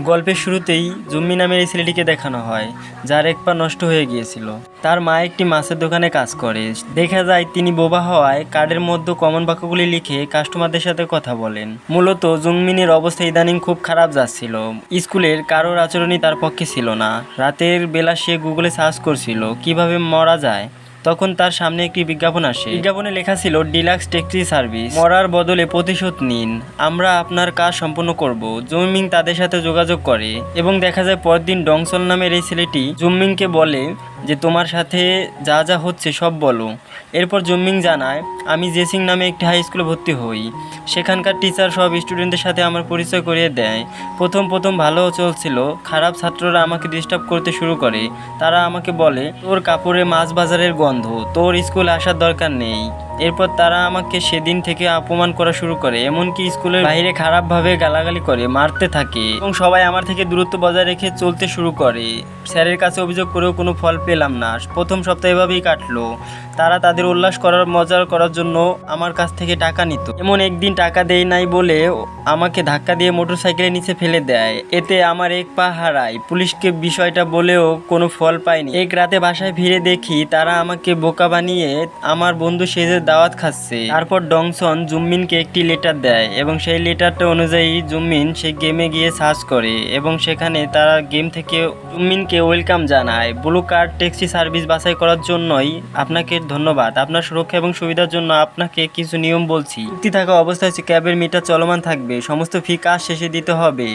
গল্পের শুরুতেই জুম্মি নামের এই ছেলেটিকে দেখানো হয়, যার এক পা নষ্ট হয়ে গিয়েছিল। তার মা একটি মাছের দোকানে কাজ করে। দেখা যায় তিনি বোবা হওয়ায় কার্ডের মধ্যে কমন বাক্যগুলি লিখে কাস্টমারদের সাথে কথা বলেন। মূলত জুংমিনের অবস্থা ইদানিং খুব খারাপ যাচ্ছিল। স্কুলের কারোর আচরণই তার পক্ষে ছিল না। রাতের বেলা সে গুগলে সার্চ করছিল কিভাবে মরা যায়। তখন তার সামনে একটি বিজ্ঞাপন আসে। বিজ্ঞাপনে লেখা ছিল ডিলাক্স ট্যাক্সি সার্ভিস, মরার বদলে প্রতিশোধ নিন, আমরা আপনার কাজ সম্পন্ন করব। জুমিং তাদের সাথে যোগাযোগ করে এবং দেখা যায় পরদিন ডংসন নামের এই ছেলেটি জুমিংকে বলে যে তোমার সাথে যা যা হচ্ছে সব বলো। এরপর জুমিং জানায়, আমি জেসিং নামে একটি হাই স্কুলে ভর্তি হই। সেখানকার টিচার সব স্টুডেন্টদের সাথে আমার পরিচয় করিয়ে দেয়। প্রথম ভালো চলছিল, খারাপ ছাত্ররা আমাকে ডিস্টার্ব করতে শুরু করে। তারা আমাকে বলে তোর কাপড়ে মাছ বাজারের গন্ধ, তোর স্কুলে আসার দরকার নেই। এরপর তারা আমাকে সেদিন থেকে অপমান করা শুরু করে, এমনকি স্কুলের বাইরে খারাপভাবে গালাগালি করে, মারতে থাকে এবং সবাই আমার থেকে দূরত্ব বজায় রেখে চলতে শুরু করে। স্যারের কাছে অভিযোগ করেও কোনো ফল পেলাম না। প্রথম সপ্তাহ এভাবেই কাটলো। তারা তাদের উল্লাস করার মজা করার জন্য আমার কাছ থেকে টাকা নিত। এমন একদিন টাকা দেয় নাই বলে আমাকে ধাক্কা দিয়ে মোটরসাইকেলের নিচে ফেলে দেয়। এতে আমার এক পা হারায়। পুলিশকে বিষয়টা বলেও কোনো ফল পাইনি। এক রাতে বাসায় ফিরে দেখি তারা আমাকে বোকা বানিয়ে আমার বন্ধু সেজে দাওয়াত খাচ্ছে। তারপর ডংসন জুম্মিনকে একটি লেটার দেয় এবং সেই লেটারটা অনুযায়ী জুম্মিন সেই গেমে গিয়ে সার্চ করে এবং সেখানে তারা গেম থেকে জুম্মিনকে ওয়েলকাম জানায়। ব্লু কার্ড ট্যাক্সি সার্ভিস বাছাই করার জন্যই আপনাকে ধন্যবাদ। আপনার সুরক্ষা এবং সুবিধার জন্য আপনাকে কিছু নিয়ম বলছি। চুক্তি থাকা অবস্থায় ক্যাবের মিটার চলমান থাকবে। সমস্ত ফি কাজ শেষে দিতে হবে।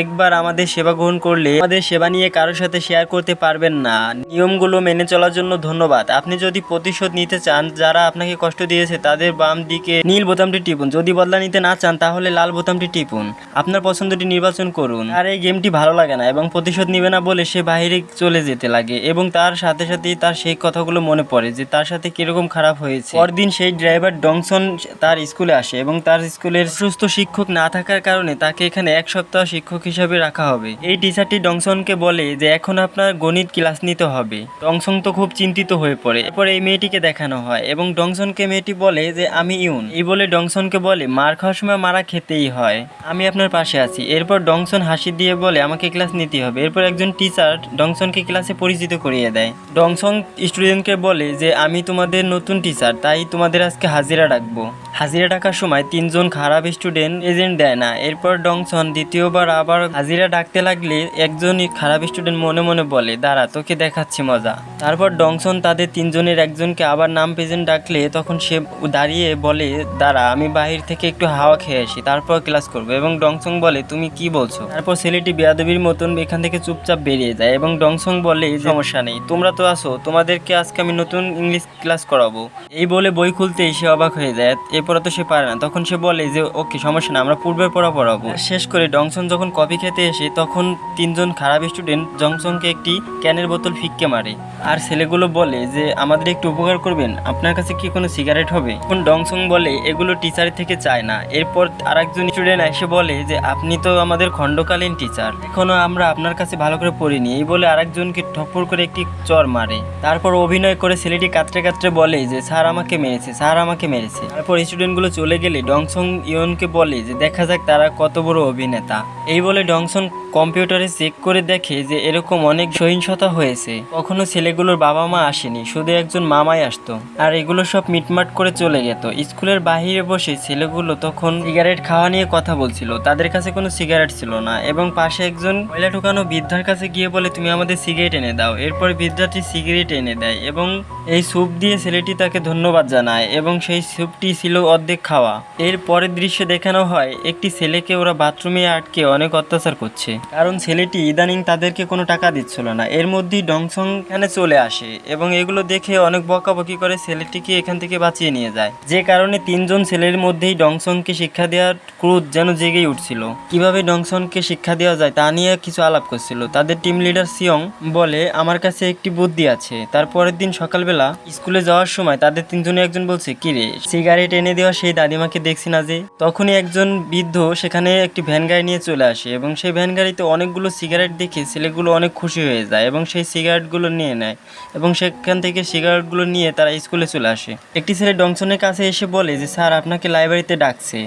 একবার আমাদের সেবা গ্রহণ করলে আমাদের সেবা নিয়ে কারোর সাথে শেয়ার করতে পারবেন না। নিয়মগুলো মেনে চলার জন্য ধন্যবাদ। আপনি যদি প্রতিশোধ নিতে চান, যারা আপনাকে কষ্ট দিয়েছে তাদের বাম দিকে নীল বোতামটি টিপুন। যদি বদলা নিতে না চান তাহলে লাল বোতামটি টিপুন। আপনার পছন্দটি নির্বাচন করুন। আর এই গেমটি ভালো লাগে না এবং প্রতিশোধ নিবে না বলে সে বাইরে চলে যেতে লাগে এবং তার সাথে সাথেই তার সেই কথাগুলো মনে পড়ে যে তার সাথে কিরকম খারাপ হয়েছে। পরদিন সেই ড্রাইভার ডংসন তার স্কুলে আসে এবং তার স্কুলের সুস্থ শিক্ষক না থাকার কারণে তাকে এখানে এক সপ্তাহ শিক্ষক হিসাবে রাখা হবে। এই টিচারটি ডংসনকে বলে যে এখন আপনার গণিত ক্লাস নিতে হবে। ডংসন তো খুব চিন্তিত হয়ে পড়ে। এরপর এই মেয়েটিকে দেখানো হয় এবং ডংসনকে মেয়েটি বলে যে আমি ইউন। এই বলে ডংসনকে বলে মার খাওয়ার সময় মারা খেতেই হয়, আমি আপনার পাশে আছি। এরপর ডংসন হাসি দিয়ে বলে আমাকে ক্লাস নিতে হবে। এরপর একজন টিচার ডংসনকে ক্লাসে পরিচিত করিয়ে দেয়। ডংসন স্টুডেন্টকে বলে যে আমি তোমাদের নতুন টিচার, তাই তোমাদের আজকে হাজিরা ডাকবো। হাজিরা ডাকার সময় তিনজন খারাপ স্টুডেন্ট এজেন্ট দেয় না। এরপর ডংসন দ্বিতীয়বার আবার হাজিরা ডাকতে লাগলে একজন খারাপ স্টুডেন্ট মনে মনে বলে দাঁড়া তোকে দেখাচ্ছি মজা। তারপর ডংসন তাদের তিনজনের একজনকে আবার নাম প্রেজেন্ট ডাকলে তখন সে দাঁড়িয়ে বলে দাঁড়া আমি বাহির থেকে একটু হাওয়া খেয়ে আসি, তারপর ক্লাস করবো। এবং ডংসং বলে তুমি কি বলছো? তারপর ছেলেটি বেয়াদবির মতন এখান থেকে চুপচাপ বেরিয়ে যায় এবং ডংসং বলে সমস্যা নেই, তোমরা তো আসো, তোমাদেরকে আজকে আমি নতুন ইংলিশ ক্লাস করাবো। এই বলে বই খুলতেই সে অবাক হয়ে যায়, এরপর তো সে পারে না। তখন সে বলে যে ওকে সমস্যা না, আমরা পূর্বের পড়া পড়াবো। শেষ করে ডংসন যখন কফি খেতে এসে তখন তিনজন খারাপ স্টুডেন্ট ডংসনকে একটি ক্যানের বোতল ফিক্কে মারে। আর ছেলেগুলো বলে যে আমাদের একটু উপকার করবেন, আপনার কাছে কি কোনো সিগারেট হবে? এখন ডংসং বলে এগুলো টিচার থেকে চায় না। এরপর আরেকজন স্টুডেন্ট এসে বলে যে আপনি তো আমাদের খণ্ডকালীন টিচার, এখনো আমরা আপনার কাছে ভালো করে পড়িনি। এই বলে আরেকজনকে ঠপ্পর করে একটি চর মারে। তারপর অভিনয় করে ছেলেটি কাতরে কাতরে বলে যে স্যার আমাকে মেরেছে, স্যার আমাকে মেরেছে। তারপর স্টুডেন্টগুলো চলে গেলে ডংসং ইয়নকে বলে যে দেখা যাক তারা কত বড় অভিনেতা। এই বলে ডংসন কম্পিউটারে চেক করে দেখে যে এরকম অনেক সহিংসতা হয়েছে। কখনো ছেলেগুলোর বাবা মা আসেনি, শুধু একজন মামাই আসতো আর এগুলো সব মিটমাট করে চলে যেত। স্কুলের বাহিরে বসে ছেলেগুলো তখন সিগারেট খাওয়া নিয়ে কথা বলছিল। তাদের কাছে কোনো সিগারেট ছিল না এবং পাশে একজন ময়লা ঢুকানো বৃদ্ধার কাছে গিয়ে বলে তুমি আমাদের সিগারেট এনে দাও। এরপর বৃদ্ধাটি সিগারেট এনে দেয় এবং এই স্যুপ দিয়ে ছেলেটি তাকে ধন্যবাদ জানায় এবং সেই স্যুপটি ছিল অর্ধেক খাওয়া। এর পরের দৃশ্য দেখানো হয় একটি ছেলেকে ওরা বাথরুমে আটকে অনেক অত্যাচার করছে, কারণ ছেলেটি ইদানিং তাদেরকে কোনো টাকা দিচ্ছিল না। এর মধ্যেই ডংসং এখানে চলে আসে এবং এগুলো দেখে অনেক বকাবকি করে ছেলেটিকে এখান থেকে বাঁচিয়ে নিয়ে যায়। যে কারণে তিনজন ছেলের মধ্যেই ডংসংকে শিক্ষা দেওয়ার ক্রোধ যেন জেগেই উঠছিল। কিভাবে ডংসংকে শিক্ষা দেওয়া যায় তা নিয়ে কিছু আলাপ করছিল। তাদের টিম লিডার সিয়ং বলে আমার কাছে একটি বুদ্ধি আছে। তারপরের দিন সকালবেলা স্কুলে যাওয়ার সময় তাদের তিনজনে একজন বলছে কিরে সিগারেট এনে দেওয়া সেই দাদিমাকে দেখছি না যে? তখনই একজন বৃদ্ধ সেখানে একটি ভ্যান গাড়ি নিয়ে চলে আসে এবং সেই ভ্যান গাড়িতে অনেকগুলো সিগারেট দেখে ছেলেগুলো অনেক খুশি হয়ে যায় এবং সেই সিগারেটগুলো নিয়ে নেয় এবং সেখান থেকে সিগারেটগুলো নিয়ে তারা স্কুলে চলে আসে। একটি ছেলে ডংসনের কাছে এসে বলে যে স্যার আপনাকে লাইব্রেরিতে ডাকছে।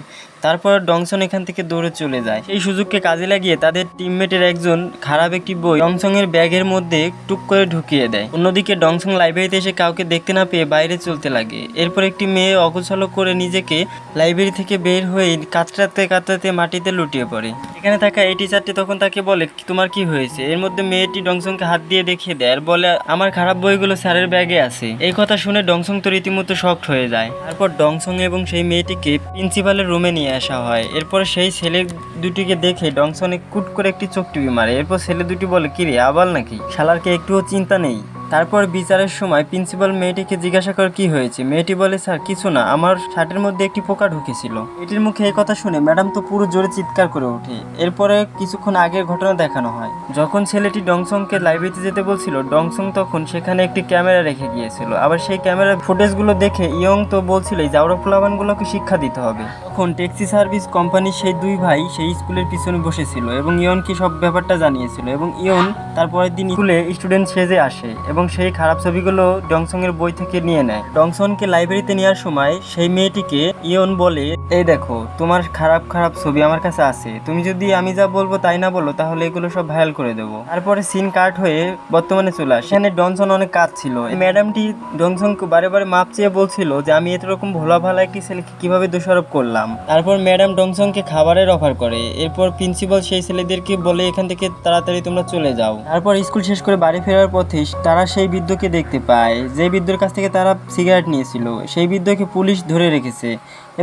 তারপর ডংসন এখান থেকে দৌড়ে চলে যায়। এই সুযোগকে কাজে লাগিয়ে তাদের টিমমেটের একজন খারাপ একটি বই ডংসং এর ব্যাগের মধ্যে টুক করে ঢুকিয়ে দেয়। অন্যদিকে ডংসং লাইব্রেরিতে এসে কাউকে দেখতে না পেয়ে বাইরে চলতে লাগে। এরপর একটি মেয়ে অগোছালো করে নিজেকে লাইব্রেরি থেকে বের হয়ে কাতরাতে কাতরাতে মাটিতে লুটিয়ে পড়ে। এখানে থাকা এই টিচারটি তখন তাকে বলে, তোমার কি হয়েছে? এর মধ্যে মেয়েটি ডংসংকে হাত দিয়ে দেখিয়ে দেয় আর বলে, আমার খারাপ বইগুলো স্যারের ব্যাগে আছে। এই কথা শুনে ডংসং তো রীতিমতো শকড হয়ে যায়। তারপর ডংসং এবং সেই মেয়েটিকে প্রিন্সিপালের রুমে নিয়ে আসা হয়। এরপর সেই ছেলে দুটিকে দেখে ডংসনে কুট করে একটি চোখ টিপি মারে। এরপর ছেলে দুটি বলে, কিরে আবাল নাকি? শালারকে একটুও চিন্তা নেই। তারপর বিচারের সময় প্রিন্সিপাল মেয়েটিকে জিজ্ঞাসা করে কি হয়েছে। মেয়েটি বলে, স্যার কিছু না, আমার শার্টের মধ্যে একটি পোকা ঢুকেছিল। এটির মুখে এই কথা শুনে ম্যাডাম তো পুরো জোরে চিৎকার করে ওঠে। এরপরে কিছুক্ষণ আগের ঘটনা দেখানো হয়। যখন ছেলেটি ডংসংকে লাইব্রেরিতে যেতে বলছিল, ডংসং তখন সেখানে একটি ক্যামেরা রেখে গিয়েছিল। আবার সেই ক্যামেরার ফুটেজগুলো দেখে ইয়ং তো বলছিল জাউরা পোলাপানগুলোকে শিক্ষা দিতে হবে। তখন ট্যাক্সি সার্ভিস কোম্পানির সেই দুই ভাই সেই স্কুলের পিছনে বসেছিল এবং ইয়নকে সব ব্যাপারটা জানিয়েছিল। এবং ইয়ন তারপরের দিন স্কুলে স্টুডেন্ট সেজে আসে এবং সেই খারাপ ছবিগুলো ডংসং এর বই থেকে নিয়ে নেয়। ডংসনকে লাইব্রেরিতে নেওয়ার সময় সেই মেয়েটিকে ইয়ন বলে, এই দেখো তোমার খারাপ খারাপ ছবি আমার কাছে আছে, তুমি যদি আমি যা বলবো তাই না বলো তাহলে এগুলো সব ভাইরাল করে দেবো। তারপরে সিন কাট হয়ে বর্তমানে চলে আসে। সেখানে ডংসন অনেক কাজ ছিল। ম্যাডামটি ডংসনকে বারে বারে মাপ চেয়ে বলছিল যে আমি এরকম ভোলা ভালা একটি ছেলেকে কিভাবে দোষারোপ করলাম। তারপর ম্যাডাম ডংসনকে খাবারের অফার করে। এরপর প্রিন্সিপাল সেই ছেলেদেরকে বলে এখান থেকে তাড়াতাড়ি তোমরা চলে যাও। তারপর স্কুল শেষ করে বাড়ি ফেরার পথে তারা সেই বৃদ্ধকে দেখতে পায় যে বৃদ্ধর কাছ থেকে তারা সিগারেট নিয়েছিল। সেই বৃদ্ধকে পুলিশ ধরে রেখেছে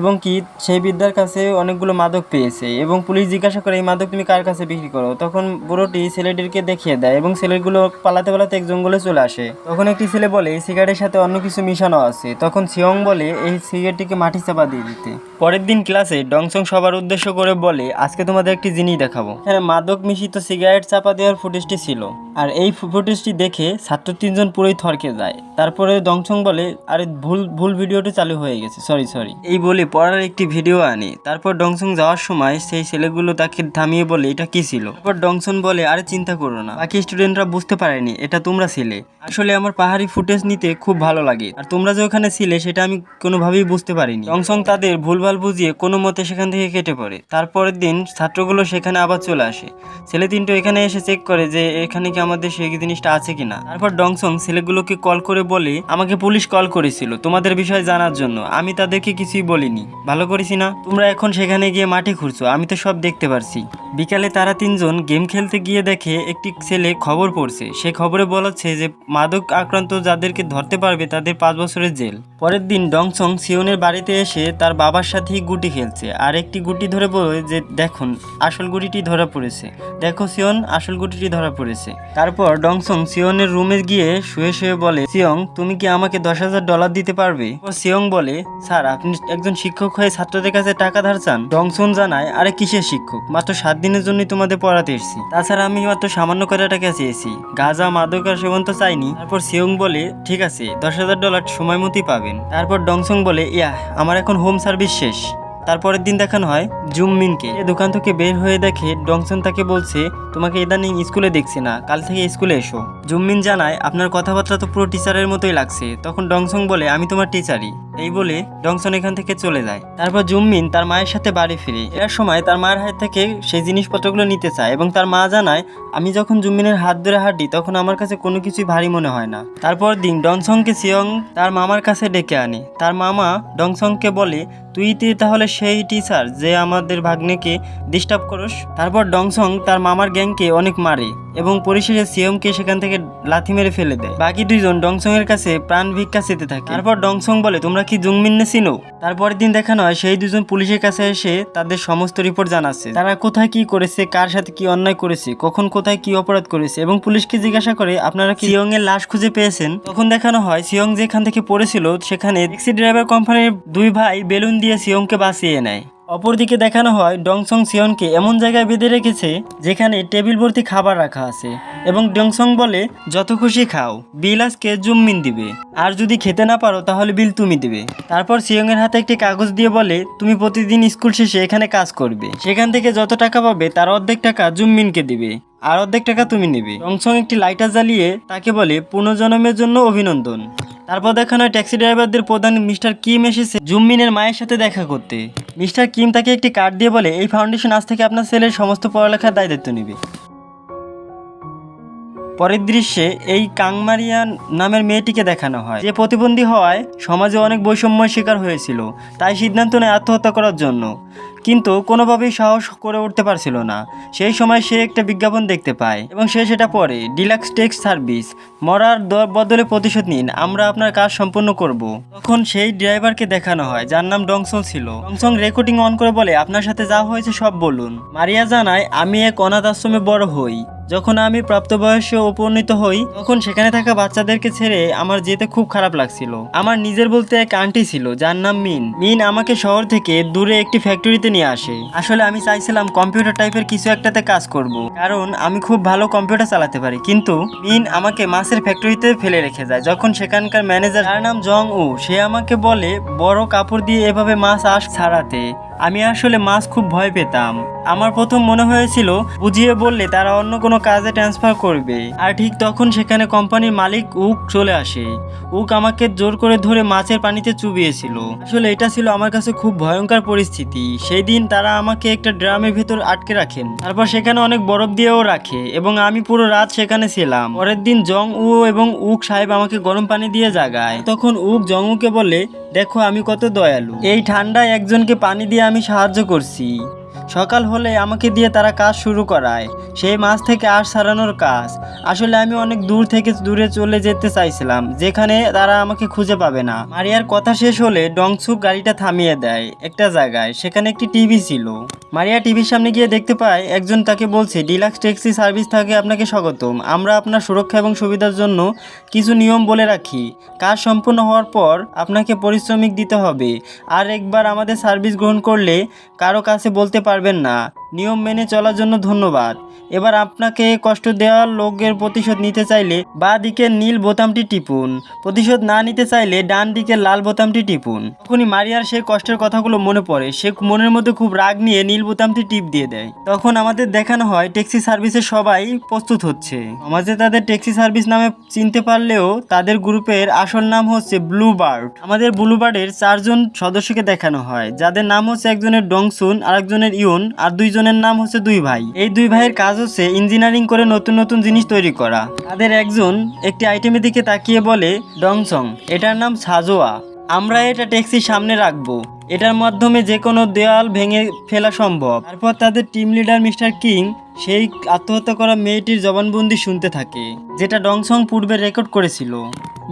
এবং কি সেই বৃদ্ধার কাছে অনেকগুলো মাদক পেয়েছে এবং পুলিশ জিজ্ঞাসা করে এই মাদক তুমি কার কাছে বিক্রি করো। তখন বুড়োটি ছেলেটিকে দেখিয়ে দেয় এবং ছেলেগুলো পালাতে পালাতে এক জঙ্গলে চলে আসে। তখন একটি ছেলে বলে এই সিগারেটের সাথে অন্য কিছু মিশানো আছে। তখন সিয়ং বলে এই সিগারেটটিকে মাটি চাপা দিয়ে দিতে। পরের দিন ক্লাসে ডংসং সবার উদ্দেশ্য করে বলে, আজকে তোমাদের একটি জিনিস দেখাবো। এখানে মাদক মিশ্রিত সিগারেট চাপা দেওয়ার ফুটেজটি ছিল আর এই ফুটেজটি দেখে ছাত্র তিনজন পুরোই থরকে যায়। তারপরে ডংসং বলে, আরে ভুল ভিডিওটি চালু হয়ে গেছে, সরি। এই বলে পড়ার একটি ভিডিও আনে। তারপর ডংসং যাওয়ার সময় সেই ছেলেগুলো তাকে থামিয়ে বলে এটা কি ছিল। তারপর ডংসন বলে, আরে চিন্তা করো না, বাকি স্টুডেন্টরা বুঝতে পারেনি এটা তোমরা ছিলে। আসলে আমার পাহাড়ি ফুটেজ নিতে খুব ভালো লাগে আর তোমরা যে ওখানে ছিলে সেটা আমি কোনোভাবেই বুঝতে পারিনি। ডংসং তাদের ভুলভাল বুঝিয়ে কোনো মতে সেখান থেকে কেটে পড়ে। তারপরের দিন ছাত্রগুলো সেখানে আবার চলে আসে। ছেলে তিনটে এখানে এসে চেক করে যে এখানে কি আমাদের সেই জিনিসটা আছে কিনা। তারপর ডংসং ছেলেগুলোকে কল করে বলে, আমাকে পুলিশ কল করেছিল তোমাদের বিষয়ে জানার জন্য, আমি তাদেরকে কিছুই বলিনি, ভালো করেছি না? তোমরা এখন সেখানে গিয়ে মাটি খুঁড়ছো, আমি তো সব দেখতে পারছি। বিকালে তারা তিনজন গেম খেলতে গিয়ে দেখে একটি ছেলে খবর পড়ছে। সে খবরে বলাচ্ছে যে মাদক আক্রান্ত যাদেরকে ধরতে পারবে তাদের 5 বছরের জেল। পরের দিন ডংসং সিওনের বাড়িতে এসে তার বাবার সাথেই গুটি খেলছে আর একটি গুটি ধরে বলে যে দেখুন আসল গুটিটি ধরা পড়েছে, দেখো সিওন আসল গুটিটি ধরা পড়েছে। তারপর ডংসং সিওনের রুমে গিয়ে শুয়ে শুয়ে বলে, সিয়ং তুমি কি আমাকে $10,000 দিতে পারবে? সিয়ং বলে, স্যার আপনি একজন শিক্ষক হয়ে ছাত্রদের কাছে টাকা ধার চান? ডংসং জানায়, আরে কিসের শিক্ষক, মাত্র 7 দিনের জন্যই তোমাদের পড়াতে এসেছি, তাছাড়া আমি মাত্র সামান্য কয়টা টাকা চেয়েছি, গাঁজা মাদক আর সেবন তো চাইনি। তারপর সিয়ং বলে, ঠিক আছে $10,000 সময় মতোই পাবেন। তারপর ডংসং বলে, আমার এখন হোম সার্ভিস শেষ। তারপরের দিন দেখানো হয় জুমমিনকে। দোকান থেকে বের হয়ে দেখে ডংসন তাকে বলছে, তোমাকে ইদানিং স্কুলে দেখছি না, কাল থেকে স্কুলে এসো। জুমমিন জানায়, আপনার কথাবার্তা তো পুরো টিচারের মতোই লাগছে। তখন ডংসং বলে, আমি তোমার টিচারই। এই বলে ডংসন এখান থেকে চলে যায়। তারপর জুমমিন তার মায়ের সাথে বাড়ি ফিরে। এর সময় তার মায়ের হাত থেকে সেই জিনিসপত্রগুলো নিতে চায় এবং তার মা জানায়, আমি যখন জুমমিনের হাত ধরে হাঁটি তখন আমার কাছে কোনো কিছুই ভারী মনে হয় না। তারপর দিন ডংসংকে সিয়ং তার মামার কাছে ডেকে আনে। তার মামা ডংসংকে বলে, তুই তাহলে সেই টিচার যে আমাদের ভাগ্নেকে ডিস্টার্ব করস। তারপর ডংসং তার মামার গ্যাংকে অনেক মারে এবং পরিশেষে সিয়ংকে সেখান থেকে লাথি মেরে ফেলে দেয়। বাকি দুইজন ডংসং এর কাছে প্রাণ ভিক্ষা চেতে থাকে। তারপর ডংসং বলে, তোমরা কি জুংমিনকে চিনো? তারপরের দিন দেখানো হয় সেই দুজন পুলিশের কাছে এসে তাদের সমস্ত রিপোর্ট জানাচ্ছে, তারা কোথায় কি করেছে, কার সাথে কি অন্যায় করেছে, কখন কোথায় কি অপরাধ করেছে এবং পুলিশকে জিজ্ঞাসা করে আপনারা কি সিয়ং এর লাশ খুঁজে পেয়েছেন? তখন দেখানো হয় সিয়ং যেখান থেকে পড়েছিল সেখানে ট্যাক্সি ড্রাইভার কোম্পানির দুই ভাই বেলুন দিয়ে সিয়ংকে বাঁচিয়ে নেয়। অপরদিকে দেখানো হয় ডংসং সিয়নকে এমন জায়গায় বেঁধে রেখেছে যেখানে টেবিল ভর্তি খাবার রাখা আছে এবং ডংসং বলে, যত খুশি খাও, বিল আজকে জুমমিন দিবে, আর যদি খেতে না পারো তাহলে বিল তুমি দিবে। তারপর সিয়ং এর হাতে একটি কাগজ দিয়ে বলে, তুমি প্রতিদিন স্কুল শেষে এখানে কাজ করবে, সেখান থেকে যত টাকা পাবে তার অর্ধেক টাকা জুমমিনকে দিবে আর অর্ধেক টাকা তুমি নেবে। ডংসং একটি লাইটার জ্বালিয়ে তাকে বলে পুনর্জন্মের জন্য অভিনন্দন। তারপর দেখানো হয় ট্যাক্সি ড্রাইভারদের প্রধান মিস্টার কিম এসেছে জুমমিনের মায়ের সাথে দেখা করতে। মিস্টার কিম তাকে একটি কার্ড দিয়ে বলে এই ফাউন্ডেশন আজ থেকে আপনার ছেলের সমস্ত পড়ালেখার দায়িত্ব নেবে। পরের দৃশ্যে এই কাংমারিয়ান নামের মেয়েটিকে দেখানো হয়, যে প্রতিবন্ধী হওয়ায় সমাজে অনেক বৈষম্যের শিকার হয়েছিল, তাই সিদ্ধান্ত নেয় আত্মহত্যা করার জন্য, কিন্তু কোনোভাবেই সাহস করে উঠতে পারছিল না। সেই সময় সে একটা বিজ্ঞাপন দেখতে পায় এবং সে সেটা পড়ে, ডিলাক্স টেক্স সার্ভিস, মরার বদলে প্রতিশোধ নিন, আমরা আপনার কাজ সম্পন্ন করব। তখন সেই ড্রাইভারকে দেখানো হয় যার নাম ডংসল ছিল। ডংসং রেকর্ডিং অন করে বলে আপনার সাথে যা হয়েছে সব বলুন। মারিয়া জানায় আমি এক অনাথ আশ্রমে বড় হই, যখন আমি প্রাপ্তবয়সে উপনীত হই তখন সেখানে থাকা বাচ্চাদেরকে ছেড়ে আমার যেতে খুব খারাপ লাগছিল। আমার নিজের বলতে এক আন্টি ছিল যার নাম মিন আমাকে শহর থেকে দূরে একটি ফ্যাক্টরিতে নিয়ে আসে। আসলে আমি চাইছিলাম কম্পিউটার টাইপের কিছু একটাতে কাজ করব, কারণ আমি খুব ভালো কম্পিউটার চালাতে পারি, কিন্তু মিন আমাকে মাছের ফ্যাক্টরিতে ফেলে রেখে যায়। যখন সেখানকার ম্যানেজার যার নাম জং উ, সে আমাকে বলে বড় কাপড় দিয়ে এভাবে মাছ ছাড়াতে। আমি আসলে মাছ খুব ভয় পেতাম। আমার প্রথম মনে হয়েছিল বুঝিয়ে বললে তারা অন্য কোনো কাজে ট্রান্সফার করবে, আর ঠিক তখন সেখানে কোম্পানির মালিক উক চলে আসে। উক আমাকে জোর করে ধরে মাছের পানিতে চুবিয়েছিল। আসলে এটা ছিল আমার কাছে খুব ভয়ঙ্কর পরিস্থিতি। সেই দিন তারা আমাকে একটা ড্রামের ভেতর আটকে রাখেন, তারপর সেখানে অনেক বরফ দিয়েও রাখে এবং আমি পুরো রাত সেখানে ছিলাম। পরের দিন জং উ এবং উক সাহেব আমাকে গরম পানি দিয়ে জাগায়। তখন উক জং উকে বলে দেখো আমি কত দয়ালু, এই ঠান্ডায় একজনকে পানি দিয়ে আমি সাহায্য করছি। সকাল হলে আমাকে দিয়ে তারা কাজ শুরু করায়, সেই মাছ থেকে আঁশ ছাড়ানোর কাজ। আসলে আমি অনেক দূর থেকে দূরে চলে যেতে চাইছিলাম, যেখানে তারা আমাকে খুঁজে পাবে না। মারিয়ার কথা শেষ হলে ডংসুক গাড়িটা থামিয়ে দেয় একটা জায়গায়, সেখানে একটি টিভি ছিল। মারিয়া টিভির সামনে গিয়ে দেখতে পায় একজন তাকে বলছে ডিলাক্স ট্যাক্সি সার্ভিস থেকে আপনাকে স্বাগতম, আমরা আপনার সুরক্ষা এবং সুবিধার জন্য কিছু নিয়ম বলে রাখি। কাজ সম্পূর্ণ হওয়ার পর আপনাকে পারিশ্রমিক দিতে হবে, আর একবার আমাদের সার্ভিস গ্রহণ করলে কারো কাছে বলতে পারবেন না। নিয়ম মেনে চলার জন্য ধন্যবাদ। এবার আপনাকে কষ্ট দেওয়ার লোকের প্রতিশোধ নিতে চাইলে বাঁ দিকের নীল বোতামটি টিপুন, প্রতিশোধ না নিতে চাইলে ডান দিকের লাল বোতামটি টিপুন। তখনই মারিয়ার সেই কষ্টের কথাগুলো মনে পড়ে, সে মনের মধ্যে খুব রাগ নিয়ে নীল বোতামটি টিপ দিয়ে দেয়। তখন আমাদের দেখানো হয় ট্যাক্সি সার্ভিসের সবাই প্রস্তুত হচ্ছে। সমাজে তাদের ট্যাক্সি সার্ভিস নামে চিনতে পারলেও তাদের গ্রুপের আসল নাম হচ্ছে ব্লু বার্ড। আমাদের ব্লু বার্ডের 4 জন সদস্যকে দেখানো হয়, যাদের নাম হচ্ছে একজনের ডংসুন, আরেকজনের ইউন, আর 2 জনের নাম হচ্ছে 2 ভাই। এই 2 ভাইয়ের কাজ হচ্ছে ইঞ্জিনিয়ারিং করে নতুন নতুন জিনিস তৈরি করা। তাদের একজন একটি আইটেমের দিকে তাকিয়ে বলে ডংসং, এটার নাম সাজোয়া, আমরা এটা ট্যাক্সির সামনে রাখবো, এটার মাধ্যমে যে কোনো দেওয়াল ভেঙে ফেলা সম্ভব। তারপর তাদের টিম লিডার মিস্টার কিং সেই আত্মহত্যা করা মেয়েটির জবানবন্দি শুনতে থাকে, যেটা ডংসং পূর্বে রেকর্ড করেছিল।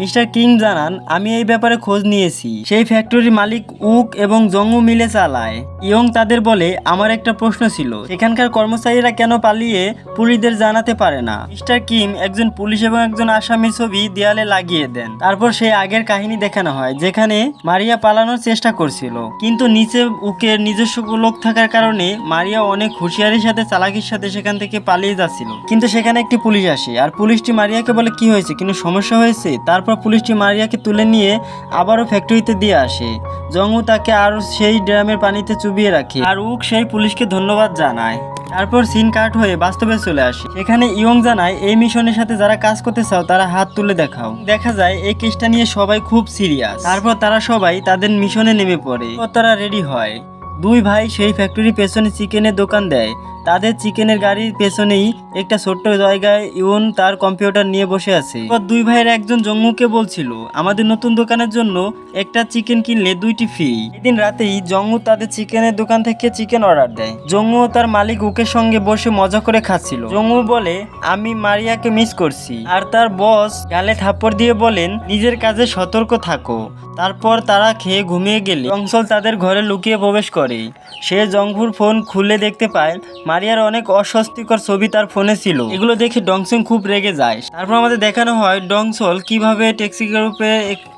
মিস্টার কিং জানান আমি এই ব্যাপারে খোঁজ নিয়েছি, সেই ফ্যাক্টরির মালিক উক এবং জংউ মিলে চালায়। ইয়ং তাদের বলে আমার একটা প্রশ্ন ছিল, এখানকার কর্মচারীরা কেন পালিয়ে পুলিশদের জানাতে পারে না। মিস্টার কিম একজন পুলিশ এবং একজন আসামির ছবি দেয়ালে লাগিয়ে দেন। তারপর সেই আগের কাহিনী দেখানো হয়, যেখানে মারিয়া পালানোর চেষ্টা করছিল, কিন্তু নিচে উকের নিজস্ব লোক থাকার কারণে মারিয়া অনেক হুঁশিয়ারির সাথে চালাকির সাথে সেখান থেকে পালিয়ে যাচ্ছিল। কিন্তু সেখানে একটি পুলিশ আসে, আর পুলিশটি মারিয়াকে বলে কি হয়েছে, কিন্তু সমস্যা হয়েছে। তারপর পুলিশটি মারিয়াকে তুলে নিয়ে আবারও ফ্যাক্টরিতে দিয়ে আসে। জংউ তাকে আরও সেই ড্রামের পানিতে চুবিয়ে রাখে, আর উক সেই পুলিশকে ধন্যবাদ জানায়। তারপর সিন কাট হয়ে বাস্তবে চলে আসে। সেখানে ইয়ং জানায় এই মিশনের সাথে যারা কাজ করতে চাও তারা হাত তুলে দেখাও। দেখা যায় এই কেসটা নিয়ে সবাই খুব সিরিয়াস। তারপর তারা সবাই তাদের মিশনে নেমে পড়ে ও তারা রেডি হয়। 2 ভাই সেই ফ্যাক্টরির পেছনে চিকেনের দোকান দেয়। তাদের চিকেনের গাড়ির পেছনেই একটা ছোট্ট জায়গায় ইউন তার কম্পিউটার নিয়ে বসে আছে। 2 ভাইয়ের একজন জংউকে বলছিল আমাদের নতুন দোকানের জন্য একটা চিকেন কিনলে 2টি ফ্রি। এদিন রাতেই জংউ তাদের চিকেনের দোকান থেকে চিকেন অর্ডার দেয়। জংউ তার মালিক উকের সঙ্গে বসে মজা করে খাচ্ছিল। জংউ বলে আমি মারিয়াকে মিস করছি, আর তার বস গালে থাপ্পড় দিয়ে বলেন নিজের কাজে সতর্ক থাকো। তারপর তারা খেয়ে ঘুমিয়ে গেলে ডংসল তাদের ঘরে লুকিয়ে প্রবেশ করে। সে জংহুর ফোন খুলে দেখতে পায় মারিয়ার অনেক অস্বস্তিকর ছবি তার ফোনে ছিল। এগুলো দেখে ডংসং খুব রেগে যায়। তারপর আমাদের দেখানো হয় ডংসল কিভাবে ট্যাক্সি গ্রুপে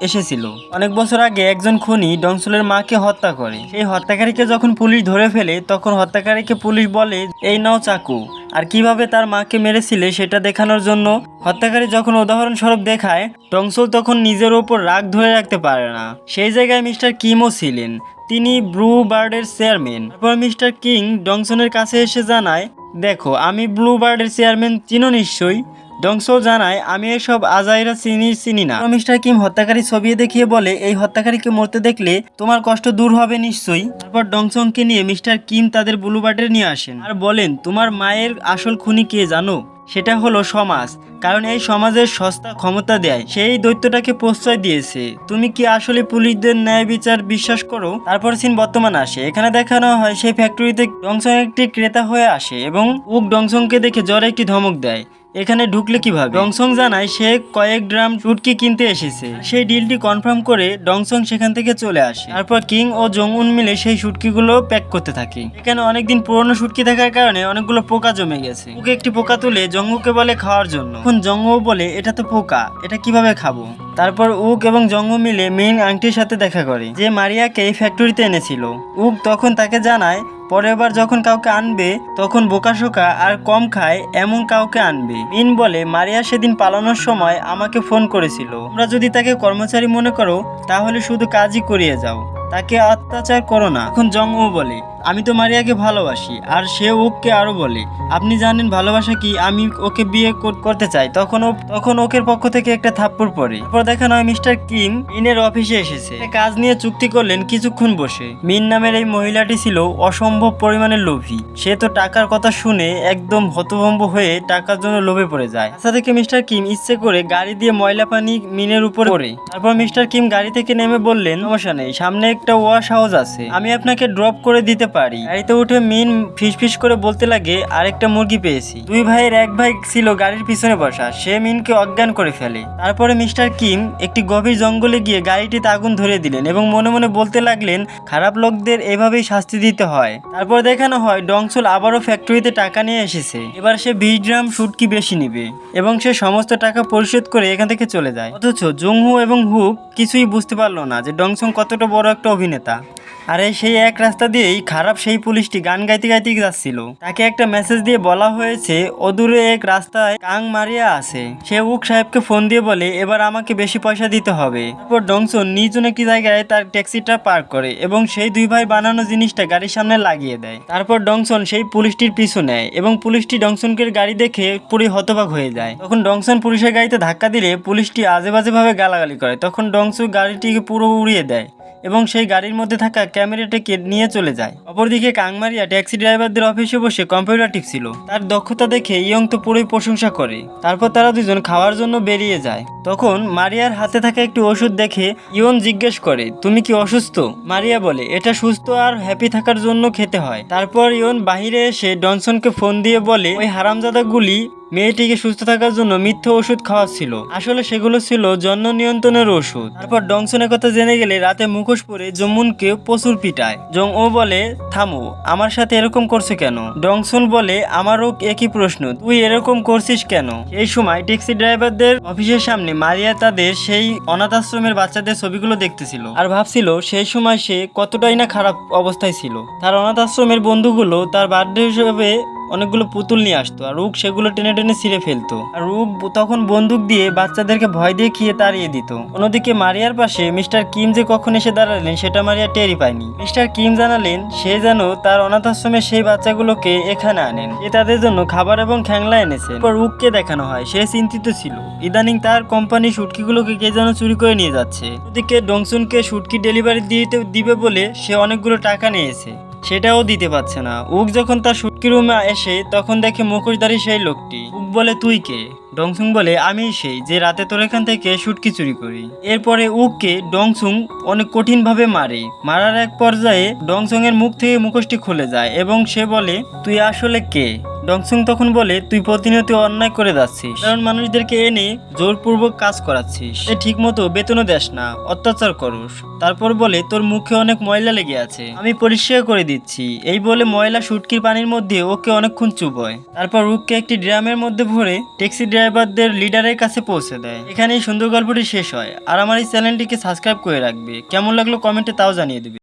এসেছিল। অনেক বছর আগে একজন খুনি ডংসলের মাকে হত্যা করে। সেই হত্যাকারীকে যখন পুলিশ ধরে ফেলে তখন হত্যাকারীকে পুলিশ বলে এই নাও চাকু, আর কিভাবে তার মাকে মেরেছিলে সেটা দেখানোর জন্য হত্যাকারী যখন উদাহরণস্বরূপ দেখায়, ডংসল তখন নিজের ওপর রাগ ধরে রাখতে পারে না। সেই জায়গায় মিস্টার কিমও ছিলেন, তিনি ব্লু বার্ডের চেয়ারম্যান। তারপর মিস্টার কিং ডংসনের কাছে এসে জানায় দেখো, আমি ব্লু বার্ডের চেয়ারম্যান চিনো নিশ্চয়ই। ডংসো জানায়, আমি এসব আজাইরা চিনি না। মিস্টার কিম হত্যাকারী ছবি দেখিয়ে বলে, এই হত্যাকারীকে মরতে দেখলে তোমার কষ্ট দূর হবে নিশ্চয়ই। তারপর ডংসংকে নিয়ে মিস্টার কিম তাদের ব্লু বার্ডে নিয়ে আসেন আর বলেন, তোমার মায়ের আসল খুনি কে জানো? সেটা হলো সমাজ, কারণ এই সমাজের সস্তা ক্ষমতা দেয় সেই দৈত্যটাকে প্রশ্রয় দিয়েছে। তুমি কি আসলে পুলিশদের ন্যায় বিচার বিশ্বাস করো? তারপর সিন বর্তমান আসে। এখানে দেখানো হয় সেই ফ্যাক্টরিতে ডংসং একটি ক্রেতা হয়ে আসে এবং উক ডংসংকে দেখে জ্বরে একটি ধমক দেয়, এখানে ঢুকলে কিভাবে? ডংসং জানায় সে কয়েক ড্রাম শুটকি কিনতে এসেছে। সেই ডিলটি কনফার্ম করে ডংসং সেখান থেকে চলে আসে। তারপর কিং ও জংউন মিলে সেই শুটকিগুলো প্যাক করতে থাকে। এখানে অনেকদিন পুরনো শুটকি থাকার কারণে অনেকগুলো পোকা জমে গেছে। ওকে একটি পোকা তুলে জংউকে বলে খাওয়ার জন্য। এখন জংউ বলে, এটা তো পোকা, এটা কিভাবে খাবো? তারপর উক এবং জংউ মিলে মেইন আংটির সাথে দেখা করে, যে মারিয়াকে এই ফ্যাক্টরিতে এনেছিল। উক তখন তাকে জানায় পরের বার যখন কাউকে আনবে তখন বোকাশোকা আর কম খায় এমন কাউকে আনবে। মিন বলে, মারিয়া সেদিন পালানোর সময় আমাকে ফোন করেছিল। তোমরা যদি তাকে কর্মচারী মনে করো তাহলে শুধু কাজই করিয়ে যাও, তাকে অত্যাচার করো না। এখন জংউ বলে, আমি তো মারিয়াকে ভালোবাসি। আর সে ওকে আরো বলে, আপনি জানেন ভালোবাসা কি? আমি ওকে বিয়ে করতে চাই। তখন ওকের পক্ষ থেকে একটা থাপ্পড় পড়ে। তারপর দেখানো হয় মিস্টার কিম মিনের অফিসে এসেছে। কাজ নিয়ে চুক্তি করলেন কিছুক্ষণ বসে। মিন নামের এই মহিলাটি ছিল অসম্ভব পরিমাণের লোভী। সে তো টাকার কথা শুনে একদম হতভম্ব হয়ে টাকার জন্য লোভে পড়ে যায়। আচ্ছা থেকে মিস্টার কিম ইচ্ছে করে গাড়ি দিয়ে ময়লা পানি মিনের উপর পড়ে। তারপর মিস্টার কিম গাড়ি থেকে নেমে বললেন, সমস্যা নেই, সামনে একটা ওয়াশ হাউস আছে, আমি আপনাকে ড্রপ করে দিতে পারি। গাড়িতে উঠে মিন ফিসফিস করে বলতে লাগে, আরেকটা মুরগি পেয়েছি। দুই ভাইয়ের এক ভাই ছিল গাড়ির পিছনে বসা, সে মিনকে অজ্ঞান করে ফেলে। তারপরে মিস্টার কিম একটি গভীর জঙ্গলে গিয়ে গাড়িটিতে আগুন ধরে দিলেন এবং মনে মনে বলতে লাগলেন, খারাপ লোকদের এভাবেই শাস্তি দিতে হয়। তারপর দেখানো হয় ডংসল আবারও ফ্যাক্টরিতে টাকা নিয়ে এসেছে। এবার সে 20 গ্রাম শুটকি বেশি নিবে এবং সে সমস্ত টাকা পরিশোধ করে এখান থেকে চলে যায়। অথচ জংহু এবং হুক কিছুই বুঝতে পারলো না যে ডংসং কতটা বড় একটা অভিনেতা। আরে সেই এক রাস্তা দিয়েই খারাপ সেই পুলিশটি গান গাইতে গাইতে যাচ্ছিল। তাকে একটা মেসেজ দিয়ে বলা হয়েছে অদূরে এক রাস্তায় কাং মারিয়া আছে। সে উক সাহেবকে ফোন দিয়ে বলে, এবার আমাকে বেশি পয়সা দিতে হবে। তারপর ডংসন নির্জন একটি জায়গায় তার ট্যাক্সিটা পার্ক করে এবং সেই দুই ভাই বানানো জিনিসটা গাড়ির সামনে লাগিয়ে দেয়। তারপর ডংসন সেই পুলিশটির পিছু নেয় এবং পুলিশটি ডংসনকে গাড়ি দেখে পুরো হতবাক হয়ে যায়। তখন ডংসন পুলিশের গাড়িতে ধাক্কা দিলে পুলিশটি আজে বাজে ভাবে গালাগালি করে। তখন ডংসু গাড়িটিকে পুরো উড়িয়ে দেয় এবং সেই গাড়ির মধ্যে থাকা ক্যামেরাটাকে নিয়ে চলে যায়। অপরদিকে কাংমারিয়া ট্যাক্সি ড্রাইভারদের অফিসে বসে কম্পিউটার টিপছিল। তার দক্ষতা দেখে ইয়ং তো পুরোই প্রশংসা করে। তারপর তারা দুজন খাওয়ার জন্য বেরিয়ে যায়। তখন মারিয়ার হাতে থাকা একটি ওষুধ দেখে ইয়ন জিজ্ঞেস করে, তুমি কি অসুস্থ? মারিয়া বলে, এটা সুস্থ আর হ্যাপি থাকার জন্য খেতে হয়। তারপর ইয়ন বাহিরে এসে ডনসনকে ফোন দিয়ে বলে, ওই হারামজাদাগুলি মেয়েটিকে সুস্থ থাকার জন্য মিথ্যা ওষুধ খাওয়াচ্ছিল, আসলে সেগুলো ছিল জন্ম নিয়ন্ত্রণের ওষুধ। তারপর ডংসনের কথা জেনে গেলে রাতে মুখোশ পরে জম্মুনকে প্রচুর পিটায়। জং ও বলে, থামো, আমার সাথে এরকম করছে কেন? ডংসন বলে, আমারও একই প্রশ্ন, তুই এরকম করছিস কেন? এই সময় ট্যাক্সি ড্রাইভারদের অফিসের সামনে মারিয়া তাদের সেই অনাথ আশ্রমের বাচ্চাদের ছবিগুলো দেখতেছিল আর ভাবছিল সেই সময় সে কতটাই না খারাপ অবস্থায় ছিল। তার অনাথ আশ্রমের বন্ধুগুলো তার বার্থডে হিসেবে অনেকগুলো পুতুল নিয়ে আসতো আর রুক সেগুলো টেনে টেনে ছিঁড়ে ফেলতো। আর রুক তখন বন্দুক দিয়ে বাচ্চাদেরকে ভয় দিয়ে খেয়ে তাড়িয়ে দিত। অন্যদিকে মারিয়ার পাশে মিস্টার কিম যে কখন এসে দাঁড়ালেন সেটা মারিয়া টেরই পায়নি। মিস্টার কিম জানালেন সে যেন তার অনাথ আশ্রমের সেই বাচ্চাগুলোকে এখানে আনেন, এ তাদের জন্য খাবার এবং খ্যাংলা এনেছে। এরপর রুককে দেখানো হয় সে চিন্তিত ছিল, ইদানিং তার কোম্পানি শুটকিগুলোকে কে যেন চুরি করে নিয়ে যাচ্ছে। ওদিকে ডংসুনকে শুটকি ডেলিভারি দিবে বলে সে অনেকগুলো টাকা নিয়েছে, সেটাও দিতে পারছে না। উক যখন তার শুটকি রুমে এসে তখন দেখে মুখোশধারী সেই লোকটি। উক বলে, তুই কে? ডংসুং বলে, আমি সেই যে রাতে তোর এখান থেকে শুটকি চুরি করি। এরপরে উককে ডংসুং অনেক কঠিন ভাবে মারে। মারার এক পর্যায়ে ডংসং এর মুখ থেকে মুখোশটি খুলে যায় এবং সে বলে, তুই আসলে কে? ডংসুং তখন বলে, তুই প্রতিনিয়ত অন্যায় করে যাচ্ছিস, কারণ মানুষদেরকে এনে জোরপূর্বক কাজ করাচ্ছিস, ঠিক মতো বেতনও দেস না, অত্যাচার করস। তারপর বলে, তোর মুখে অনেক ময়লা লেগে আছে, আমি পরিষ্কার করে দিচ্ছি। এই বলে ময়লা শুটকির পানির মধ্যে ওকে অনেকক্ষণ চুবয়। তারপর রুককে একটি ড্রামের মধ্যে ভরে ট্যাক্সি ড্রাইভারদের লিডারের কাছে পৌঁছে দেয়। এখানেই সুন্দর গল্পটি শেষ হয়। আর আমার এই চ্যানেলটিকে সাবস্ক্রাইব করে রাখবে। কেমন লাগলো কমেন্টে তাও জানিয়ে দেবে।